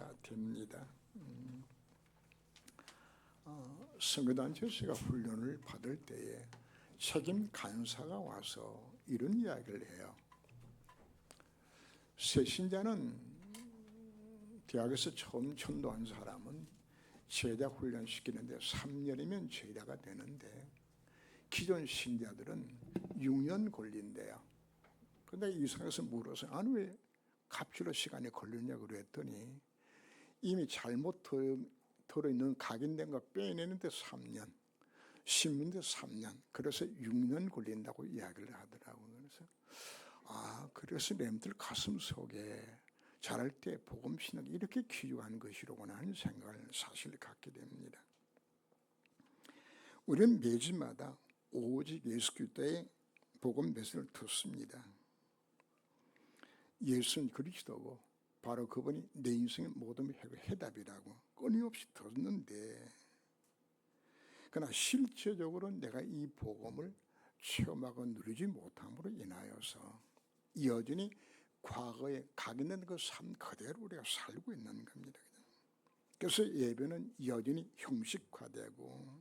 기대가 됩니다. 선교단체에서 훈련을 받을 때에 책임 간사가 와서 이런 이야기를 해요. 새 신자는 대학에서 처음 전도한 사람은 제자 훈련시키는데 3년이면 제자가 되는데 기존 신자들은 6년 걸린대요. 그런데 이상해서 물어서 아니 왜 갑질로 시간이 걸리냐고 그랬더니 이미 잘못 들어있는 각인된 거 빼내는데 3년, 심는데 3년, 그래서 6년 걸린다고 이야기를 하더라고요. 그래서 렘들 가슴 속에 자랄 때 복음 신앙이 이렇게 귀중한 것이로구나 하는 생각을 사실 갖게 됩니다. 우리는 매주마다 오직 예수 그리스도의 복음 메시지를 듣습니다. 예수는 그리스도고 바로 그분이 내 인생의 모든 해답이라고 끊임없이 듣는데, 그러나 실제적으로 내가 이 복음을 체험하고 누리지 못함으로 인하여서 여전히 과거에 각인된 그 삶 그대로 우리가 살고 있는 겁니다. 그래서 예배는 여전히 형식화되고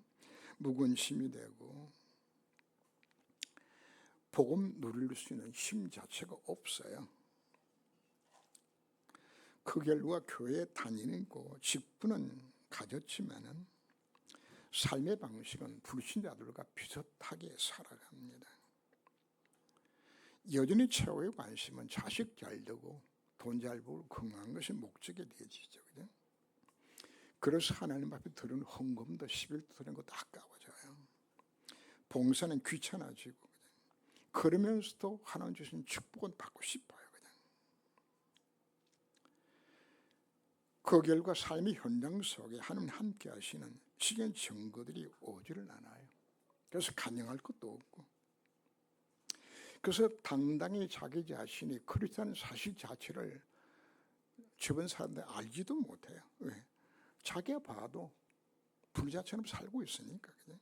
무관심이 되고 복음 누릴 수 있는 힘 자체가 없어요. 그 결과 교회에 다니는 거 직분은 가졌지만은 삶의 방식은 불신자들과 비슷하게 살아갑니다. 여전히 최고의 관심은 자식 잘 되고 돈 잘 벌고 건강한 것이 목적이 되어지죠. 그죠? 그래서 하나님 앞에 드리는 헌금도 11도 드리는 것도 아까워져요. 봉사는 귀찮아지고, 그죠? 그러면서도 하나님 주신 축복은 받고 싶어요. 그죠? 그 결과 삶의 현장 속에 하나님 함께 하시는 시간 증거들이 오지를 않아요. 그래서 간증할 것도 없고, 그래서 당당히 자기 자신이 그리스도라는 사실 자체를 주변 사람들 알지도 못해요. 왜? 자기가 봐도 불자처럼 살고 있으니까. 그죠?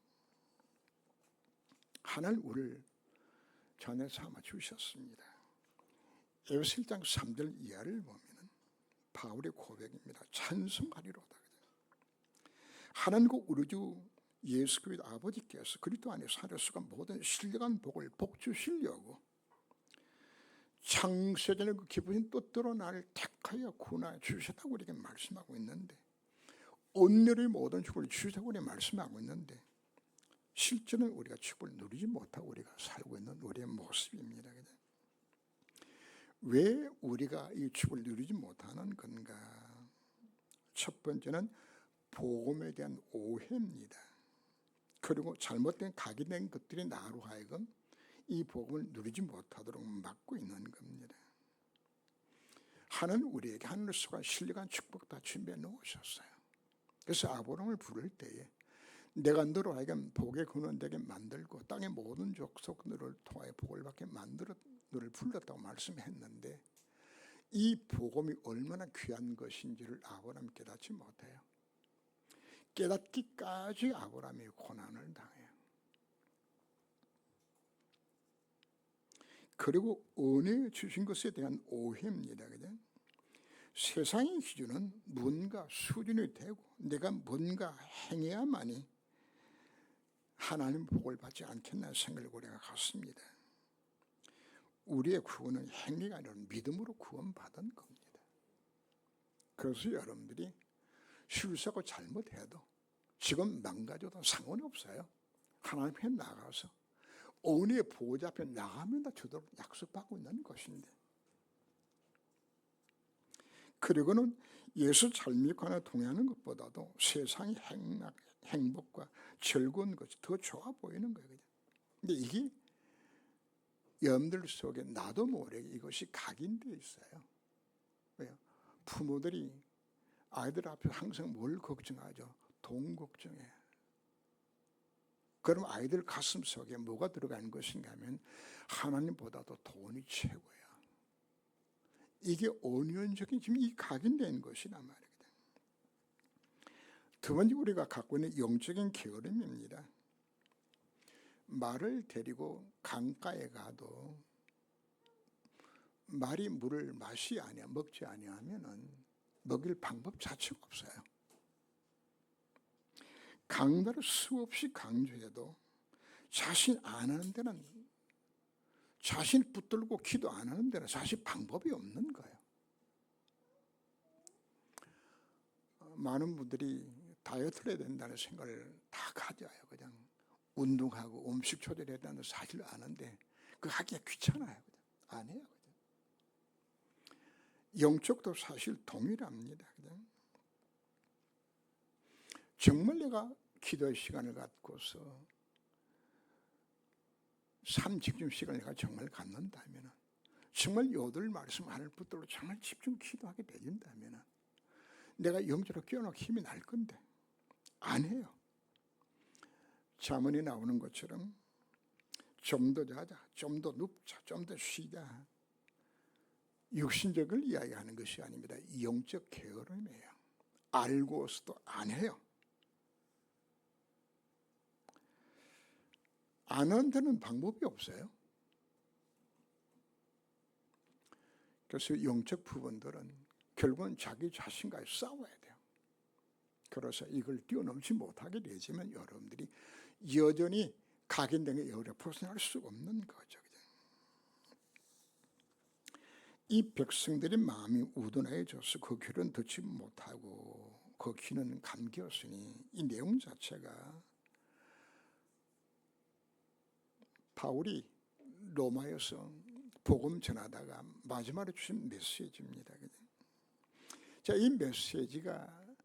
하나님 우리를 자녀 삼아 주셨습니다. 에베소 1장 3절 이하를 보면 바울의 고백입니다. 찬송하리로다. 하나님과 우리 주 예수 그리스도 아버지께서 그리스도 안에 살았으가 모든 신령한 복을 복주시려고 창세전에 그 기쁘신 뜻대로 나를 택하여 구원하여 주셨다고 우리에게 말씀하고 있는데, 온전히 모든 축복을 주셨다고 우리가 말씀하고 있는데, 실제는 우리가 축복을 누리지 못하고 우리가 살고 있는 우리의 모습입니다. 왜 우리가 이 축복을 누리지 못하는 건가? 첫 번째는 복음에 대한 오해입니다. 그리고 잘못된 각인된 것들이 나로 하여금 이 복음을 누리지 못하도록 막고 있는 겁니다. 하나님 우리에게 하늘에서 신령한 축복 다 준비해 놓으셨어요. 그래서 아브라함을 부를 때에 내가 너로 하여금 복의 근원 되게 만들고 땅의 모든 족속 너를 통하여 복을 받게 만들어 너를 불렀다고 말씀했는데, 이 복음이 얼마나 귀한 것인지를 아브라함이 깨닫지 못해요. 깨닫기까지 아브라함이 고난을 당해요. 그리고 은혜 주신 것에 대한 오해입니다. 그죠? 세상의 기준은 뭔가 수준이 되고 내가 뭔가 행해야만이 하나님 복을 받지 않겠나 생각을 우리가 갖습니다. 우리의 구원은 행위가 아니라 믿음으로 구원받은 겁니다. 그래서 여러분들이 실수하고 잘못해도 지금 망가져도 상관이 없어요. 하나님 앞에 나가서 은혜의 보호자 앞에 나가면 다 주도록 약속받고 있는 것인데, 그리고는 예수 잘 믿고 하나 동의하는 것보다도 세상의 행복과 즐거운 것이 더 좋아 보이는 거예요. 근데 이게 여러분들 속에 나도 모르게 이것이 각인되어 있어요. 왜요? 부모들이 아이들 앞에서 항상 뭘 걱정하죠? 돈 걱정해. 그럼 아이들 가슴 속에 뭐가 들어가는 것인가 하면 하나님보다도 돈이 최고야. 이게 온연적인 지금 이 각인된 것이란 말이거든. 두 번째 우리가 갖고 있는 영적인 게으름입니다. 말을 데리고 강가에 가도 말이 물을 먹지 아니하면은 먹일 방법 자체가 없어요. 강단을 수없이 강조해도 자신 안 하는 데는, 자신 붙들고 기도 안 하는 데는 사실 방법이 없는 거예요. 많은 분들이 다이어트를 해야 된다는 생각을 다 가져요. 그냥 운동하고 음식 조절해야 된다는 사실 아는데 그거 하기가 귀찮아요. 그냥 안 해요. 그냥. 영적도 사실 동일합니다. 그냥. 정말 내가 기도의 시간을 갖고서 삶 집중 시간을 내가 정말 갖는다면, 정말 요들 말씀 하늘 붙들고 정말 집중 기도하게 되진다면 내가 영적으로 깨어나고 힘이 날 건데 안 해요. 잠언에 나오는 것처럼 좀 더 자자, 좀 더 눕자, 좀 더 쉬자. 육신적을 이야기하는 것이 아닙니다. 영적 게으름이에요. 알고서도 안 해요. 안 하는 데는 방법이 없어요. 그래서 영적 부분들은 결국은 자기 자신과 싸워야 돼요. 그래서 이걸 뛰어넘지 못하게 되지만 여러분들이 여전히 각인된 여러 벗어날 수 없는 거죠. 이 백성들의 마음이 우둔해져서 그 귀는 듣지 못하고 그 귀는 감겼으니 이 내용 자체가 바울이 로마에서 복음 전하다가 마지막에 주신 메시지입니다. 자, 이 메시지가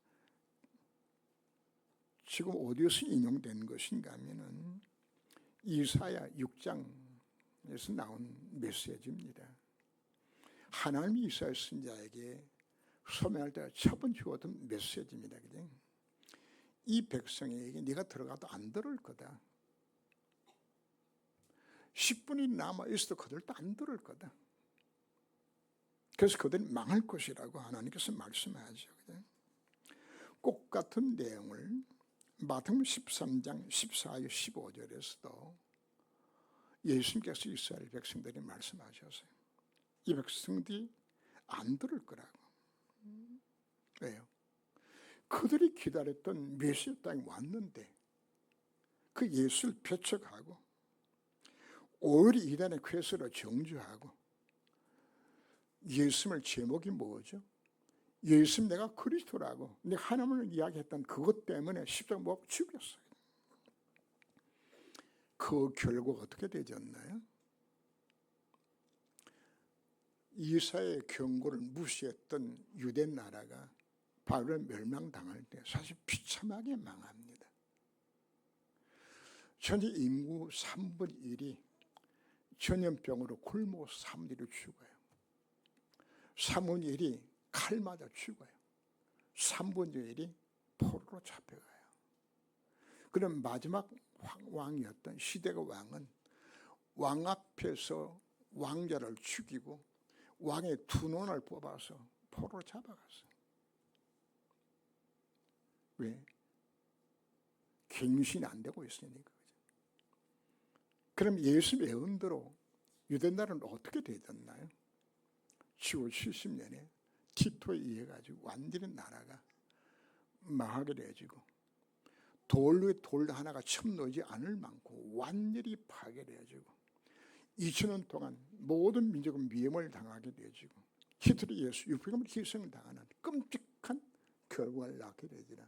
지금 어디에서 인용된 것인가 하면은 이사야 6장에서 나온 메시지입니다. 하나님이 이사야 선지자에게 소명할 때 첫 번째 주었던 메시지입니다. 이 백성에게 네가 들어가도 안 들을 거다. 10분이 남아있어도 그들도 안 들을 거다. 그래서 그들이 망할 것이라고 하나님께서 말씀하죠. 꼭 같은 내용을 마태복음 13장 14절 15절에서도 예수님께서 이스라엘 백성들이 말씀하셨어요. 이 백성들이 안 들을 거라고. 왜요? 그들이 기다렸던 메시아 땅에 왔는데 그 예수를 배척하고 오히려 이단의 쾌수로 정죄하고 예수님을 제목이 뭐죠? 예수님 내가 그리스도라고 내가 하나님을 이야기했던 그것 때문에 십자가 못 죽였어요. 그 결과가 어떻게 되졌나요? 이사야의 경고를 무시했던 유대 나라가 바벨 멸망당할 때 사실 비참하게 망합니다. 전체 인구 3분의 1이 전염병으로 굶어 3분의 1이 죽어요. 3분의 1이 칼 맞아 죽어요. 3분의 1이 포로로 잡혀가요. 그럼 마지막 왕이었던 시대의 왕은 왕 앞에서 왕자를 죽이고 왕의 두 눈을 뽑아서 포로로 잡아갔어요. 왜? 갱신이 안 되고 있으니까. 그럼 예수의 예언대로 유대 나라는 어떻게 되었나요? 7월 70년에 티토에 의해 가지고 완전히 나라가 망하게 되어지고 돌 위에 돌 하나가 처음 놓이지 않을 만큼 완전히 파괴되어지고 2000년 동안 모든 민족은 미움을 당하게 되어지고 히틀러 예수 유표금을 희생을 당하는 끔찍한 결과를 낳게 되지라.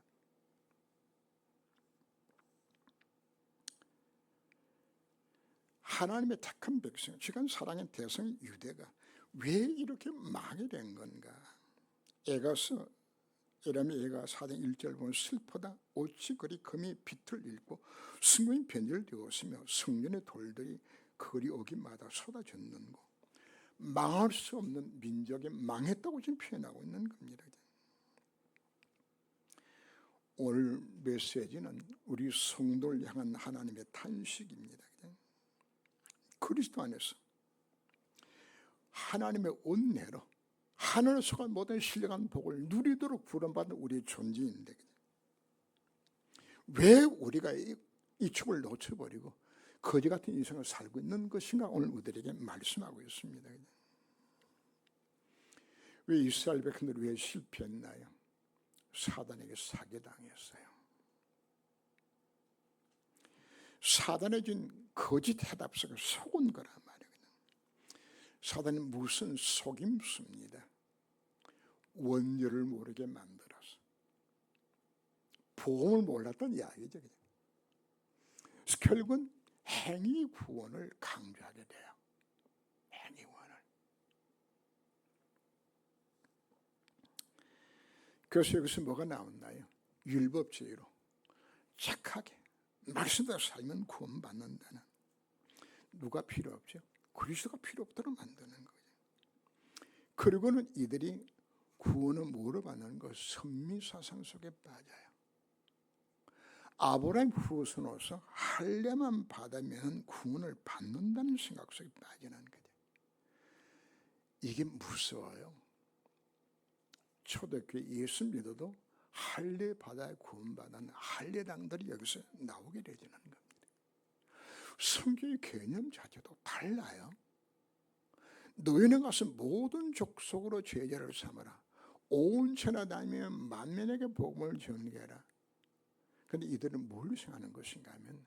하나님의 택한 백성, 지금 사랑의 대성 유대가 왜 이렇게 망하게 된 건가? 에가서 에라미 에가 4장 1절 보면 슬퍼다 어찌 그리 금이 빛을 잃고 승금이 변질되었으며 성전의 돌들이 거리 오기마다 쏟아졌는고. 망할 수 없는 민족이 망했다고 지금 표현하고 있는 겁니다. 오늘 메시지는 우리 성도를 향한 하나님의 탄식입니다. 그리스도 안에서 하나님의 은혜로 하늘에서 모든 신령한 복을 누리도록 부름받은 우리의 존재인데 왜 우리가 이 축을 놓쳐버리고 거지 같은 인생을 살고 있는 것인가 오늘 우리에게 말씀하고 있습니다. 왜 이스라엘 백성들이 왜 실패했나요? 사단에게 사기당했어요. 사단의 준 거짓 해답 속에 속은 거란 말이거든요. 사단은 무슨 속임수입니다. 원죄를 모르게 만들어서 복음을 몰랐던 이야기죠. 그래서 결국은 행위 구원을 강조하게 돼요. 행위 구원을. 그래서 여기서 뭐가 나왔나요? 율법주의로 착하게 말씀대로 살면 구원받는다는, 누가 필요 없죠? 그리스도가 필요 없도록 만드는 거죠. 그리고는 이들이 구원을 뭐로 받는 거? 선미사상 속에 빠져요. 아브라함 후손으로서 할례만 받으면 구원을 받는다는 생각 속에 빠지는 거죠. 이게 무서워요. 초대교회 예수 믿어도 할례 받아야 구원받는 할례당들이 여기서 나오게 되지는 겁니다. 성경의 개념 자체도 달라요. 너희는 가서 모든 족속으로 제자를 삼아라. 온 천하 다니며 만민에게 복음을 전개하라. 그런데 이들은 뭘 생각하는 것인가 하면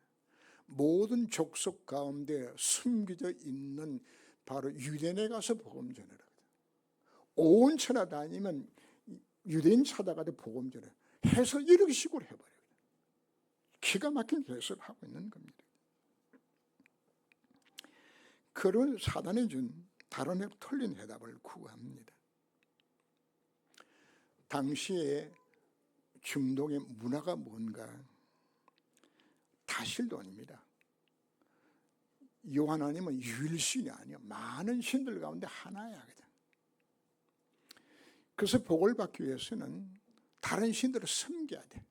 모든 족속 가운데 숨겨져 있는 바로 유대인에 가서 복음 전하라. 온 천하 다니면 유대인 찾아가도 복음 전해. 해설 이렇게 식으로 해버려요. 기가 막힌 해설을 하고 있는 겁니다. 그런 사단이 준 다른 틀린 해답을 구합니다. 당시에 중동의 문화가 뭔가? 다실돈입니다. 하나님은 유일신이 아니요, 많은 신들 가운데 하나야. 그래서 복을 받기 위해서는 다른 신들을 섬겨야 돼.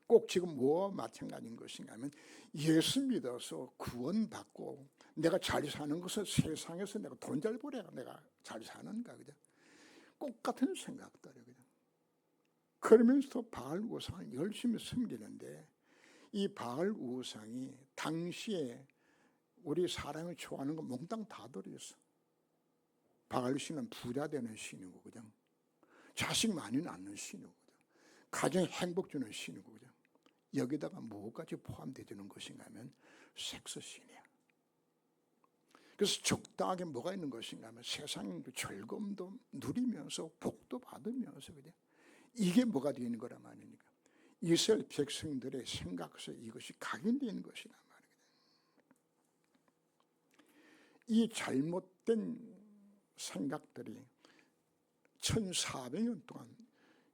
꼭 지금 뭐와 마찬가지인 것인가 하면 예수 믿어서 구원받고 내가 잘 사는 것은 세상에서 내가 돈 잘 벌어야 내가 잘 사는가, 그죠? 똑같은 생각들이거든. 그러면서 바알 우상을 열심히 섬기는데 이 바알 우상이 당시에 우리 사람을 좋아하는 거 몽땅 다 들어있어. 바알 신은 부자 되는 신이고, 그냥 자식 많이 낳는 신이고, 가정에 행복 주는 신이고, 그냥 여기다가 뭐까지 포함되는 것인가 하면 섹스 신이야. 그래서 적당하게 뭐가 있는 것인가 하면 세상 즐거움도 누리면서 복도 받으면서, 그냥 이게 뭐가 되는 거란 말이니까. 이스라엘 백성들의 생각에서 이것이 각인되는 것이란 말이거든. 이 잘못된 생각들이 1400년 동안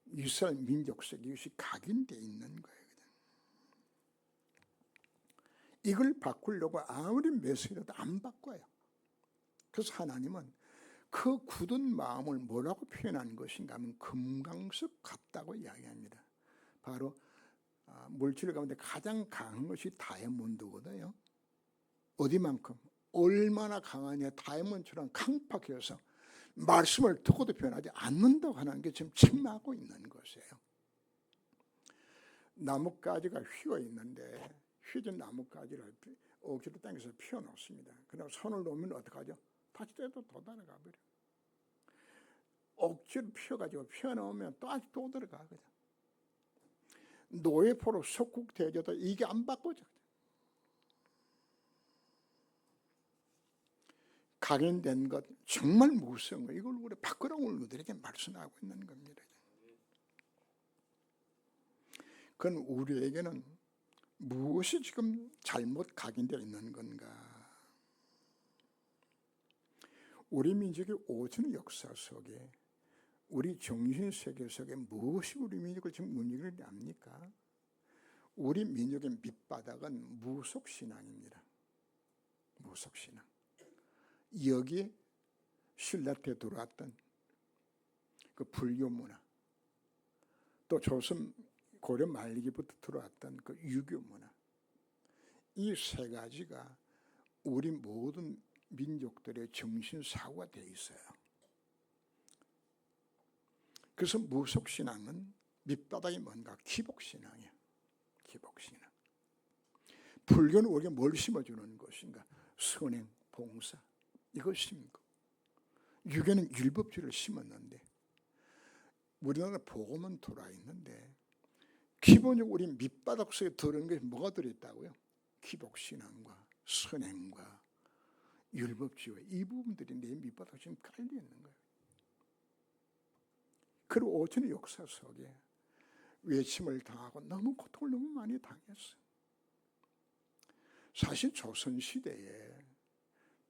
이스라엘 민족 속에 이것이 각인되어 있는 거예요. 이걸 바꾸려고 아무리 메시지라도 안 바꿔요. 그래서 하나님은 그 굳은 마음을 뭐라고 표현하는 것인가 하면 금강석 같다고 이야기합니다. 바로 물질 가운데 가장 강한 것이 다이아몬드거든요. 어디만큼? 얼마나 강하냐. 다이아몬드처럼 강팍해서 말씀을 듣고도 변하지 않는다고 하는 게 지금 책망하고 있는 것이에요. 나뭇가지가 휘어 있는데 휘진 나뭇가지를 억지로 당겨서 피워놓습니다. 그다음 손을 놓으면 어떡하죠? 다시 또 들어가 버려. 억지로 피워가지고 피워놓으면 또 들어가거든. 노예포로 속국대져도 이게 안 바꿔져. 각인된 것 정말 무서운 거. 이걸 우리 바꾸라고 우리들에게 말씀하고 있는 겁니다. 그건 우리에게는 무엇이 지금 잘못 각인되어 있는 건가? 우리 민족의 오랜 역사 속에 우리 정신세계 속에 무엇이 우리 민족을 지금 문제를 냅니까? 우리 민족의 밑바닥은 무속신앙입니다. 무속신앙. 여기에 신라 때 들어왔던 그 불교 문화, 또 조선 고려 말기부터 들어왔던 그 유교 문화, 이 세 가지가 우리 모든 민족들의 정신사고가 되어 있어요. 그래서 무속신앙은 밑바닥이 뭔가? 기복신앙이에요. 기복신앙. 불교는 우리에게 뭘 심어주는 것인가? 선행, 봉사, 이걸 심고, 유교는 율법주의를 심었는데 우리나라 복음은 돌아 있는데 기본적으로 우리 밑바닥 속에 들어있는 것이 뭐가 들어있다고요? 기복신앙과 선행과 율법주의, 이 부분들이 내 밑바닥에 지금 깔려 있는 거예요. 그리고 5천의 역사 속에 외침을 당하고 너무 고통을 너무 많이 당했어요. 사실 조선시대에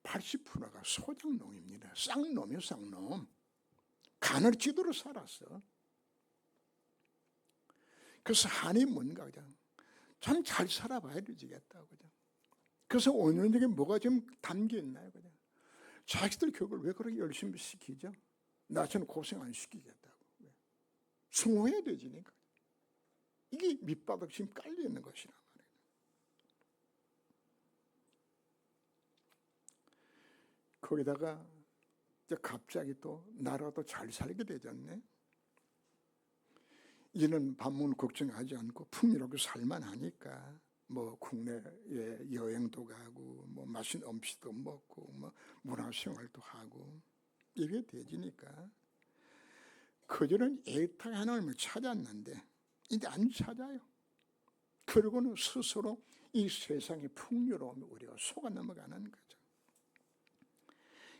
80%가 소장농입니다. 쌍놈이에요, 쌍놈. 간헐지도로 살았어. 그래서 한이 뭔가 그냥 참 잘 살아봐야 되겠다고 그냥. 그래서 원론적인 뭐가 좀 담겨 있나요, 그냥. 자식들 교육을 왜 그렇게 열심히 시키죠? 나처럼 고생 안 시키겠다고. 숭호해야 되지니까. 이게 밑바닥 지금 깔려 있는 것이란 말이에요. 거기다가 이제 갑자기 또 나라도 잘 살게 되잖네. 이제는 밥 먹는 걱정하지 않고 풍요롭게 살만하니까 뭐 국내에 여행도 가고 뭐 맛있는 음식도 먹고 뭐 문화생활도 하고 이게 되지니까 그전엔 애타게 하나님을 찾았는데 이제 안 찾아요. 그러고는 스스로 이 세상의 풍요로움에 우리가 속아 넘어가는 거죠.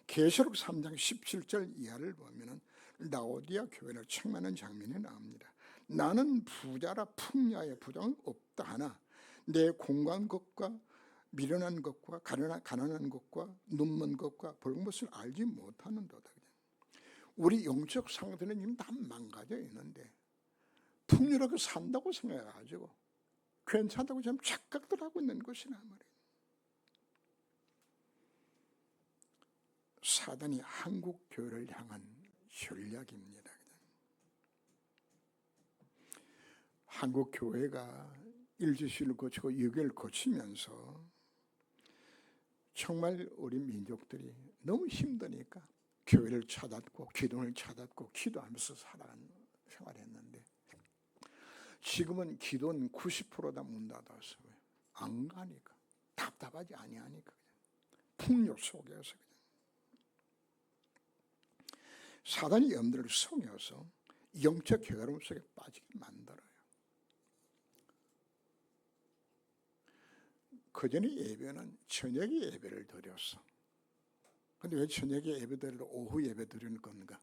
계시록 3장 17절 이하를 보면은 라오디아 교회를 책망하는 장면이 나옵니다. 나는 부자라 풍야에 부정은 없다 하나 내 공고한 것과 미련한 것과 가난한 것과 눈먼 것과 붉은 것을 알지 못하는도다. 우리 영적 상태는 지금 다 망가져 있는데 풍요롭게 산다고 생각해가지고 괜찮다고 지금 착각들 하고 있는 것이란 말이에요. 사단이 한국 교회를 향한 전략입니다. 한국 교회가 일제시를 거치고 유교를 거치면서 정말 우리 민족들이 너무 힘드니까 교회를 찾았고 기도를 찾았고 기도하면서 살아가는 생활했는데 지금은 기도는 90%다 문 닫아서 안 가니까 답답하지 아니하니까 풍요 속에서 그냥 사단이 여러분들을 속여서 영적 게으름 속에 빠지게 만들어요. 그전에 예배는 저녁에 예배를 드렸어. 근데 왜 저녁에 예배 드리러 오후 예배 드리는 건가?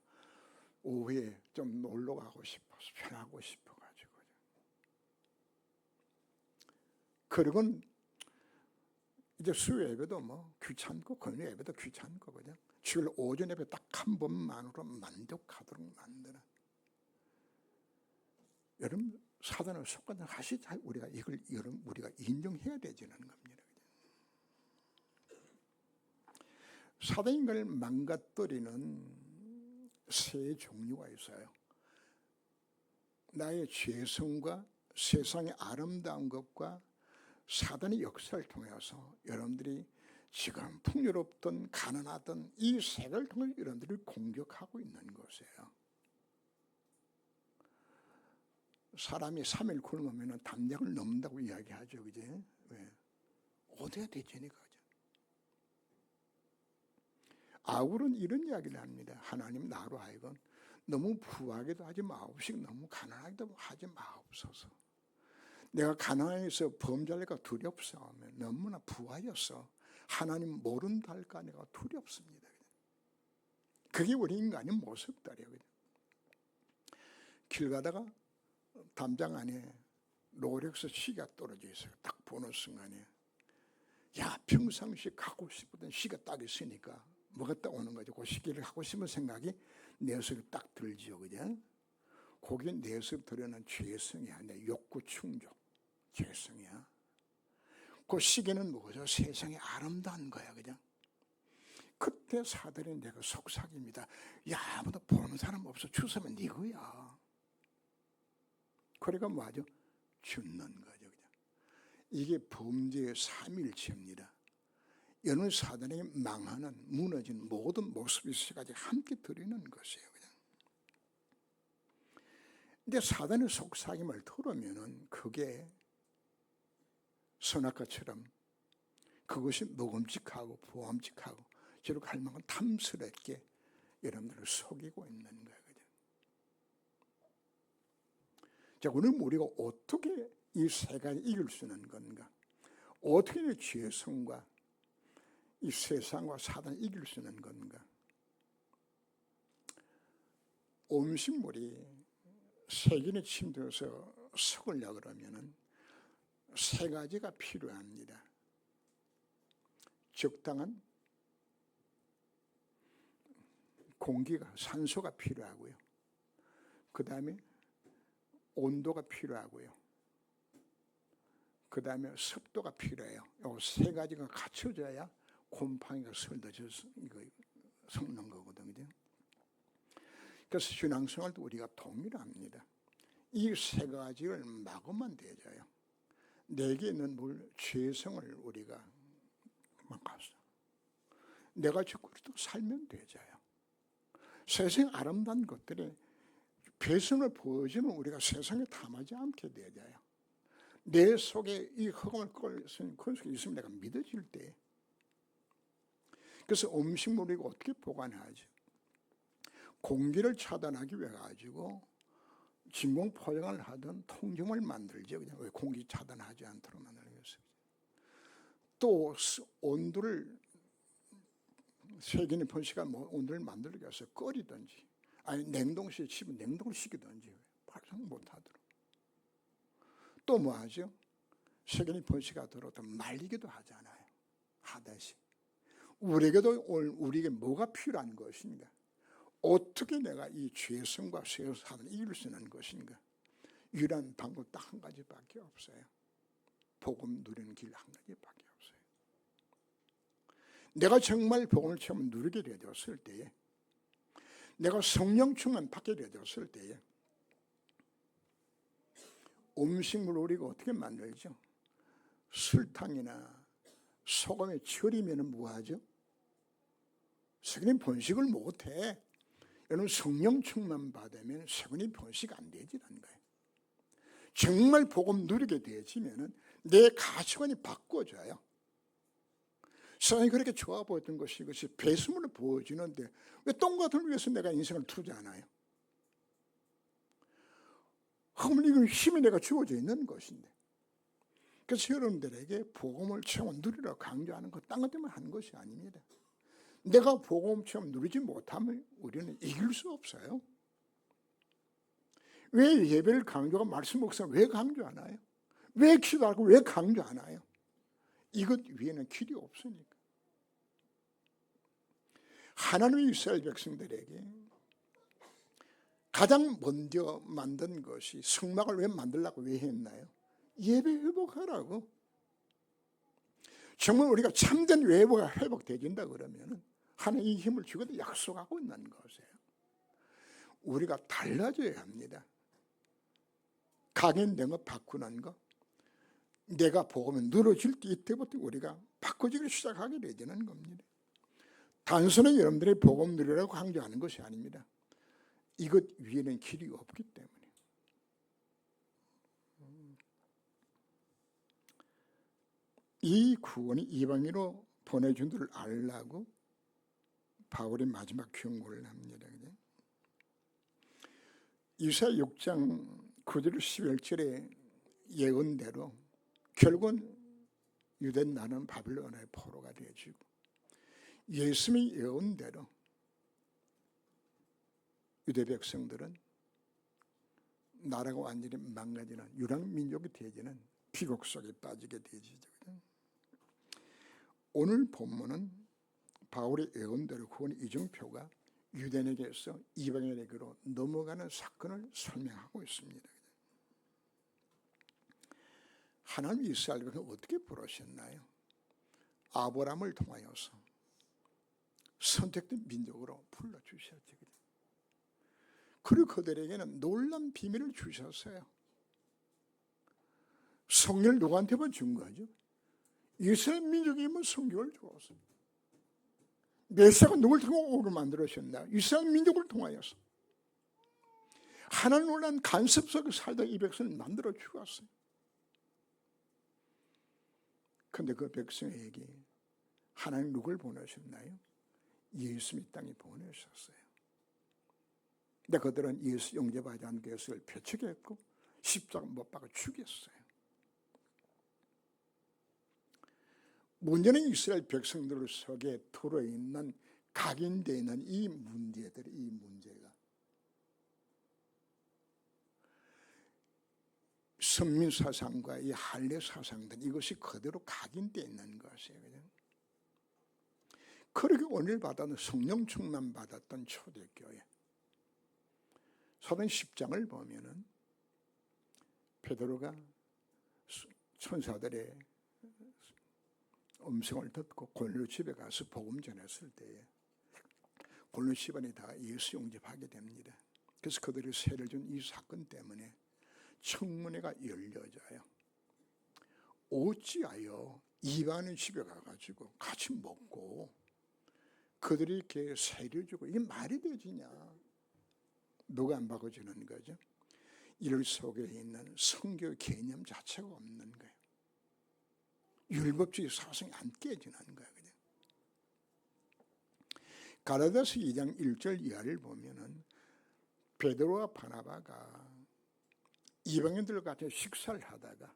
오후에 좀 놀러 가고 싶어서 편하고 싶어가지고. 그리고 이제 수요 예배도 뭐 귀찮고 금요 예배도 귀찮고 그냥 주일 오전 예배 딱 한 번만으로 만족하도록 만드는. 여러분 사단을 속가는 사실 우리가 이걸 여러분 우리가 인정해야 되지는 겁니다. 사단인 걸 망가뜨리는 세 종류가 있어요. 나의 죄성과 세상의 아름다운 것과 사단의 역사를 통해서 여러분들이 지금 풍요롭던 가난하던 이 색을 통해 여러분들을 공격하고 있는 것이에요. 사람이 3일 굶으면 담력을 넘는다고 이야기하죠. 그제? 왜? 어디가 대체니까. 아굴은 이런 이야기를 합니다. 하나님 나로 하여금 너무 부하게도 하지 마옵시고 너무 가난하게도 하지 마옵소서. 내가 가난해서 범죄할까 두렵사오며 너무나 부하여서 하나님 모른다 할까 내가 두렵습니다. 그게 우리 인간의 모습들이에요. 길 가다가 담장 안에 롤렉스 시가 떨어져 있어요. 딱 보는 순간에 야 평상시 갖고 싶었던 시가 딱 있으니까 뭐가 딱 오는 거죠. 그 시기를 하고 싶은 생각이 내 속에 딱 들지요. 그죠? 그게 내 속에 들어는 죄성이야. 내 욕구 충족. 죄성이야. 그 시기는 뭐죠? 세상에 아름다운 거야. 그죠? 그때 사단이 내가 속삭입니다. 야 아무도 보는 사람 없어. 주소면 네 거야. 그러니까 뭐하죠? 죽는 거죠. 그죠? 이게 범죄의 삼일체입니다. 여느 사단에게 망하는 무너진 모든 모습이 세 가지 함께 들이는 것이에요. 그냥. 근데 사단의 속삭임을 들으면은 그게 선악과처럼 그것이 먹음직하고 보암직하고 저렇게 할 만큼 탐스럽게 여러분들을 속이고 있는 거거든요. 자, 오늘 우리가 어떻게 이 세 가지 이길 수 있는 건가? 어떻게 죄성과 이 세상과 사단을 이길 수 있는 건가? 음식물이 세균에 침투해서 썩으려고 그러면은 세 가지가 필요합니다. 적당한 공기가, 산소가 필요하고요. 그 다음에 온도가 필요하고요. 그 다음에 습도가 필요해요. 이 세 가지가 갖춰져야 곰팡이가 썩는 거거든요. 그래서 신앙생활도 우리가 동일합니다. 이 세 가지를 막으면 되져요. 내게 있는 죄성을 우리가 막아서 내가 죽고 또 살면 되져요. 세상 아름다운 것들이 배선을 보여주는 우리가 세상에 탐하지 않게 되져요. 내 속에 이 흑암을 끌어서 그 속에 있으면 내가 믿어질 때, 그래서 음식물을 어떻게 보관하죠? 공기를 차단하기 위해 가지고 진공 포장을 하든 통증을 만들죠. 그냥 왜 공기 차단하지 않도록 만드는 것이죠. 또 온도를 세균이 번식한 온도를 만들기 위해서 끓이든지, 아니 냉동실에 집에 냉동을 시키든지 발생 못하도록. 또 뭐하죠? 세균이 번식하도록 말리기도 하잖아요. 하듯이 우리에게도 우리에게 뭐가 필요한 것인가? 어떻게 내가 이 죄성과 세상을 이길 수 있는 것인가? 유일한 방법 딱 한 가지밖에 없어요. 복음 누리는 길 한 가지밖에 없어요. 내가 정말 복음을 처음 누리게 되었을 때에, 내가 성령 충만 받게 되었을 때에 음식물을 우리가 어떻게 만들죠? 설탕이나 소금에 절이면 뭐하죠? 세균이 번식을 못해. 여러분 성령 충만 받으면 세균이 번식 안 되지라는 거예요. 정말 복음 누리게 되어지면 내 가치관이 바꿔져요. 세상이 그렇게 좋아 보였던 것이 이것이 배수물을 보여주는데 왜 똥같은 위해서 내가 인생을 투자하나요? 이건 힘이 내가 주어져 있는 것인데. 그래서 여러분들에게 복음을 체험 누리라 강조하는 것 딴 것 때문에 하는 것이 아닙니다. 내가 복음 체험 누리지 못하면 우리는 이길 수 없어요. 왜 예배를 강조하고 말씀 목사 왜 강조하나요? 왜 기도하고 왜 강조하나요? 이것 위에는 길이 없으니까. 하나님의 이스라엘 백성들에게 가장 먼저 만든 것이 성막을 왜 만들라고 왜 했나요? 예배 회복하라고. 정말 우리가 참된 예배가 회복되진다 그러면 하나님이 힘을 주거든 약속하고 있는 것이에요. 우리가 달라져야 합니다. 각인된 거 바꾸는 거, 내가 복음에 늘어질 때 이때부터 우리가 바꿔지기 시작하게 되는 겁니다. 단순히 여러분들의 복음 누리라고 강조하는 것이 아닙니다. 이것 위에는 길이 없기 때문에. 이 구원이 이방인으로 보내준 줄 알라고 바울이 마지막 경고를 합니다. 이사야 6장 9절 11절의 예언대로 결국은 유대 나라는 바빌론의 포로가 되어지고, 예수님의 예언대로 유대 백성들은 나라가 완전히 망가지는 유랑민족이 되어지는 비극 속에 빠지게 되어지죠. 오늘 본문은 바울의 예언대로 구원의 이정표가 유대인에게서 이방인에게로 넘어가는 사건을 설명하고 있습니다. 하나님 이스라엘 백성을 어떻게 부르셨나요? 아브라함을 통하여서 선택된 민족으로 불러주셨죠. 그리고 그들에게는 놀라운 비밀을 주셨어요. 성경을 누구한테만 준 거죠? 이스라엘 민족이면 성경을 주었어요. 메시아가 누굴 통해 오를 만들으셨나? 이스라엘 민족을 통하여서. 하나님 놀란 간섭 속에 살다 이 백성을 만들어 주었어요. 그런데 그 백성에게 하나님 누굴 보내셨나요? 예수님 이 땅에 보내셨어요. 근데 그들은 예수 영접하지 않은 것을 표적했고 십자가 못 박아 죽였어요. 문제는 이스라엘 백성들 속에 들어있는 각인되어 있는 이 문제가 선민 사상과 이 할례 사상들, 이것이 그대로 각인되어 있는 것이에요. 그렇게 오늘 받았던 성령 충만 받았던 초대교회, 사도행 10장을 보면은 베드로가 천사들의 음성을 듣고 골로 집에 가서 복음 전했을 때에 골로 집안이 다 예수 영접하게 됩니다. 그래서 그들이 세를 준 이 사건 때문에 청문회가 열려져요. 어찌하여 이방인 집에 가가지고 같이 먹고 그들이 이렇게 세를 주고 이게 말이 되지냐? 누가 안 바꿔주는 거죠? 이를 속에 있는 성교 개념 자체가 없는 거예요. 율법주의 사상이 안 깨지는 거예요. 그냥. 갈라디아서 2장 1절 이하를 보면은 베드로와 바나바가 이방인들 같이 식사를 하다가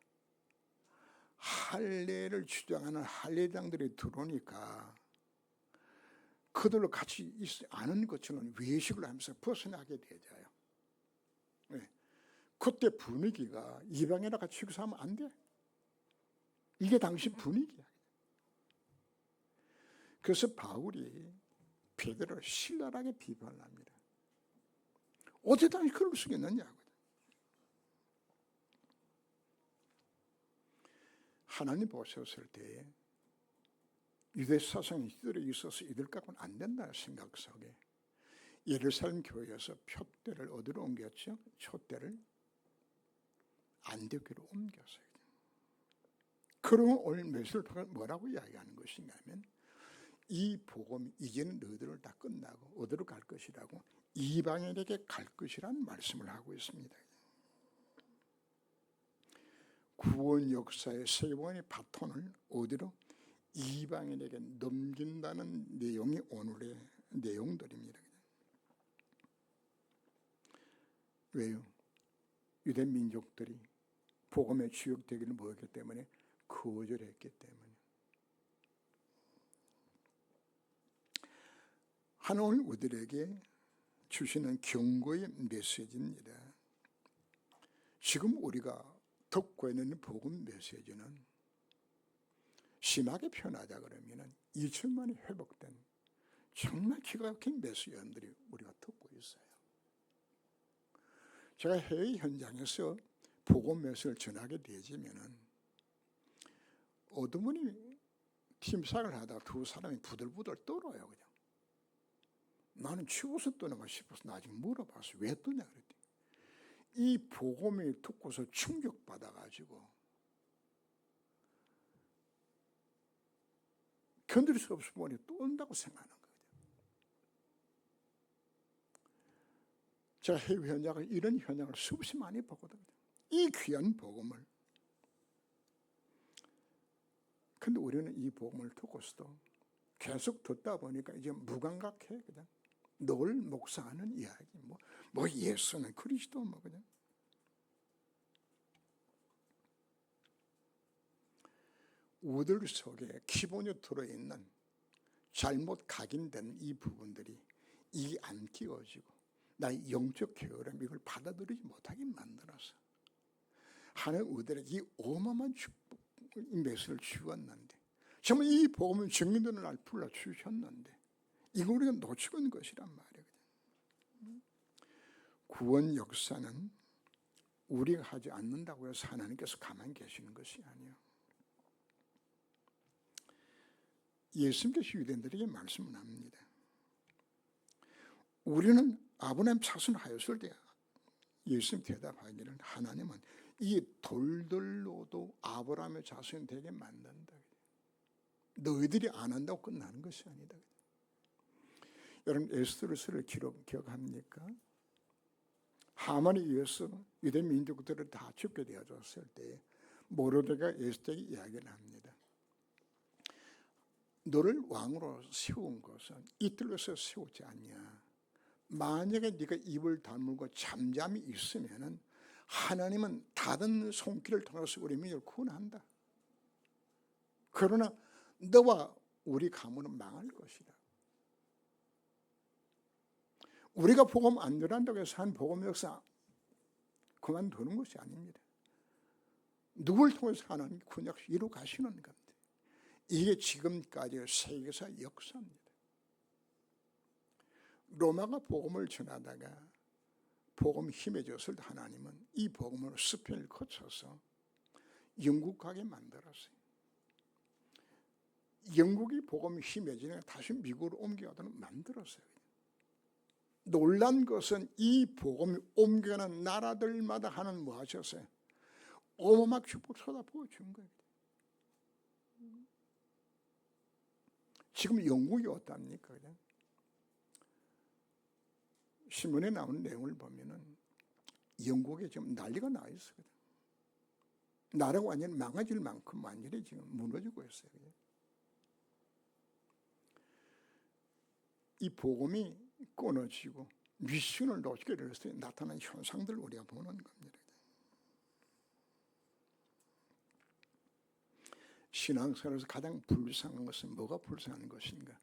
할례를 주장하는 할례장들이 들어오니까 그들로 같이 있지 않은 것처럼 외식을 하면서 벗어나게 되잖아요. 네. 그때 분위기가 이방인이랑 같이 식사하면 안 돼. 이게 당시 분위기야. 그래서 바울이 베드로를 신랄하게 비판을 합니다. 어떻게 당시 그럴 수 있느냐고. 하나님 보셨을 때에 유대 사상이 이들에 있어서 이들 갖고는 안 된다는 생각 속에 예루살렘 교회에서 표대를 어디로 옮겼죠? 촛대를 안디옥으로 옮겼어요. 그러면 오늘 메시지를 뭐라고 이야기하는 것인가 하면 이 복음이 이제는 너희들을 다 끝나고 어디로 갈 것이라고 이방인에게 갈 것이라는 말씀을 하고 있습니다. 구원 역사의 세 번의 바톤을 어디로? 이방인에게 넘긴다는 내용이 오늘의 내용들입니다. 왜요? 유대 민족들이 복음의 주역되기를 모였기 때문에 거절했기 때문에. 하나님 우리들에게 주시는 경고의 메시지입니다. 지금 우리가 듣고 있는 복음 메시지는 심하게 표현하자 그러면 2천만이 회복된 정말 기가 막힌 메시지들이 우리가 듣고 있어요. 제가 해외 현장에서 복음 메시지를 전하게 되지면은 어떤 분이 팀사를 하다가 두 사람이 부들부들 떨어요. 그냥. 나는 추워서 떠나가 싶어서 나중에 물어봤어. 왜 떠냐 그랬더니 이 복음을 듣고서 충격받아가지고 견딜 수 없어 보니 또 온다고 생각하는 거예요. 제가 해외 현장을 이런 현장을 수없이 많이 보거든요. 이 귀한 복음을. 근데 우리는 이 복음을 듣고서도 계속 듣다 보니까 이제 무감각해. 그냥 늘 묵상하는 이야기. 뭐 예수는 그리스도 뭐 그냥. 우들 속에 기본에 들어있는 잘못 각인된 이 부분들이 이게 안 끼워지고 나의 영적 게으름 이걸 받아들이지 못하게 만들어서 하나님 우들에게 이 어마어마한 축복, 이 메시지를 주었는데 정말 이 복음은 증인되는 날 불러주셨는데 이걸 우리가 놓치고 있는 것이란 말이에요. 구원 역사는 우리가 하지 않는다고 해서 하나님께서 가만히 계시는 것이 아니에요. 예수님께서 유대인들에게 말씀을 합니다. 우리는 아브라함 자손하였을 때 예수님 대답하기를 하나님은 이 돌들로도 아브라함의 자손이 되게 만든다. 너희들이 안 한다고 끝나는 것이 아니다. 여러분 에스더서를 기억합니까? 하만에 의해서 유대 민족들을 다 죽게 되어졌을 때 모르드가 에스더에게 이야기를 합니다. 너를 왕으로 세운 것은 이틀로서 세우지 않냐. 만약에 네가 입을 다물고 잠잠히 있으면은 하나님은 닫은 손길을 통해서 우리 민족을 구원한다. 그러나 너와 우리 가문은 망할 것이다. 우리가 복음 안 전한다고 해서 한 복음 역사 그만두는 것이 아닙니다. 누굴 통해서 하나님 군약 이루 가시는 겁니다. 이게 지금까지 세계사 역사입니다. 로마가 복음을 전하다가 복음이 힘해졌을 때 하나님은 이 복음으로 스페인을 거쳐서 영국 가게 만들었어요. 영국이 복음이 힘해지니까 다시 미국으로 옮겨가도록 만들었어요. 놀란 것은 이 복음이 옮겨가는 나라들마다 하는 뭐 하셨어요? 어마어마한 축복 쏟아부어 준 거예요. 지금 영국이 어떻습니까? 신문에 나오는 내용을 보면은 영국에 지금 난리가 나 있어요. 나라가 완전히 망가질 만큼 완전히 지금 무너지고 있어요. 이 복음이 끊어지고 미션을 놓치게 돼서 나타난 현상들을 우리가 보는 겁니다. 신앙생활에서 가장 불쌍한 것은 뭐가 불쌍한 것인가?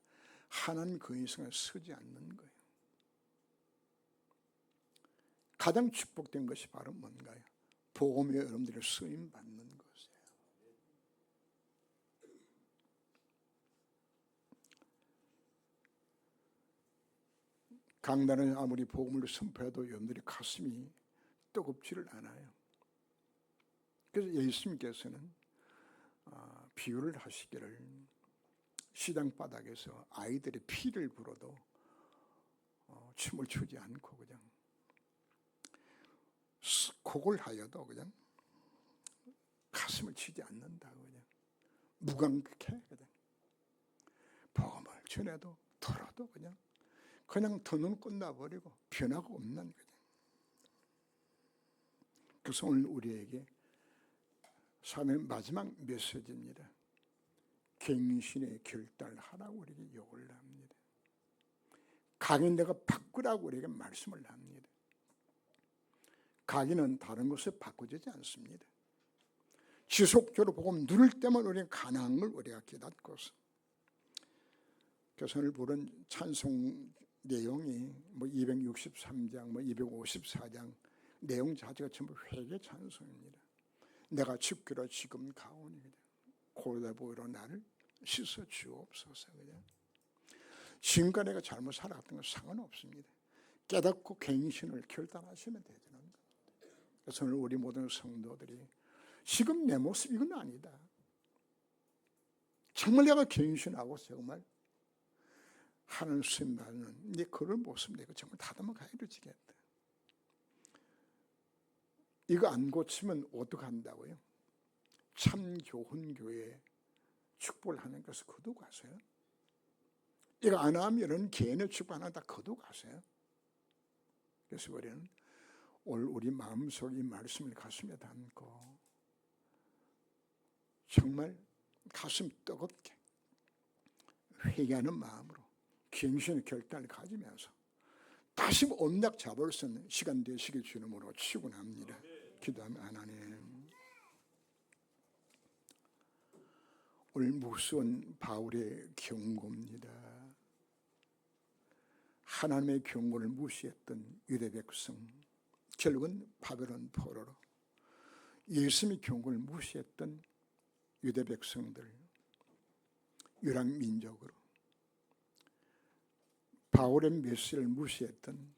하나님 그 인생에 서지 않는 거예요. 가장 축복된 것이 바로 뭔가요? 복음에 여러분들이 쓰임 받는 것이에요. 강단은 아무리 복음을 선포해도 여러분들이 가슴이 뜨겁지를 않아요. 그래서 예수님께서는 비유를 하시기를 시장 바닥에서 아이들의 피를 불어도 춤을 추지 않고 그냥 곡을 하여도 그냥 가슴을 치지 않는다고 그냥 무감각해 그냥 복음을 전해도 들어도 그냥 더는 끝나버리고 변화가 없는 거죠. 그래서 오늘 우리에게 삶의 마지막 메시지입니다. 갱신의 결단하라고 우리에게 요구를 합니다. 강인 내가 바꾸라고 우리에게 말씀을 합니다. 강인은 다른 것을 바꾸지 않습니다. 지속적으로 복음 누릴 때만 우리는 가능한 걸 우리가 깨닫고서 교선을 부른 찬송 내용이 263장, 254장 내용 자체가 전부 회개 찬송입니다. 내가 죽기로 지금 가오니 골다보이로 나를 씻어 주옵소서. 지금까지 내가 잘못 살았던 건 상관없습니다. 깨닫고 갱신을 결단하시면 되는 겁니다. 그래서 오늘 우리 모든 성도들이 지금 내 모습 이건 아니다. 정말 내가 갱신하고 정말 하는 순간은 내 그런 모습 내가 정말 다듬어 가야 되겠다. 이거 안 고치면 어떡한다고요? 참 좋은 교회에 축복을 하는 것을 거두가세요. 이거 안 하면은 개인의 축복 하나 다 거두가세요. 그래서 우리는 오늘 우리 마음속에 이 말씀을 가슴에 담고 정말 가슴 뜨겁게 회개하는 마음으로 갱신의 결단을 가지면서 다시 온낙 잡을 수 있는 시간 되시길 주님으로 축원합니다. 기도하면 하나님, 오늘 무서운 바울의 경고입니다. 하나님의 경고를 무시했던 유대 백성, 결국은 바벨론 포로로 예수님의 경고를 무시했던 유대 백성들, 유랑 민족으로 바울의 메시지를 무시했던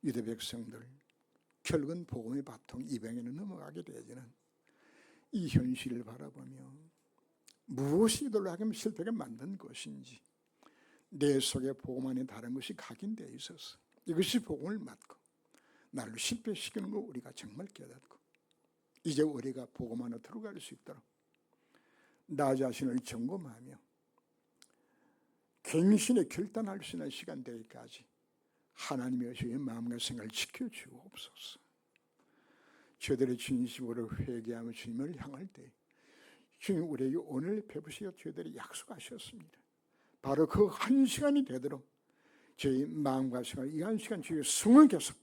유대 백성들, 결국은 복음의 바통 이방인으로 넘어가게 되지는 이 현실을 바라보며 무엇이 이들로 하여금 실패하게 만든 것인지 내 속에 복음 안에 다른 것이 각인되어 있어서 이것이 복음을 맞고 나를 실패시키는 거 우리가 정말 깨닫고 이제 우리가 복음 안에 들어갈 수 있도록 나 자신을 점검하며 갱신에 결단할 수 있는 시간 되기까지 하나님의 주의 마음과 생각을 지켜주옵소서. 저들의 진심으로 회개하며 주님을 향할 때 주님 우리에게 오늘 베푸시어 저들이 약속하셨습니다. 바로 그 한 시간이 되도록 저희 마음과 생활 이 한 시간 주의 성을 계속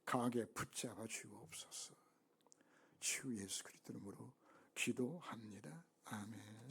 강하게 붙잡아 주옵소서. 주 예수 그리스도 이름으로 기도합니다. 아멘.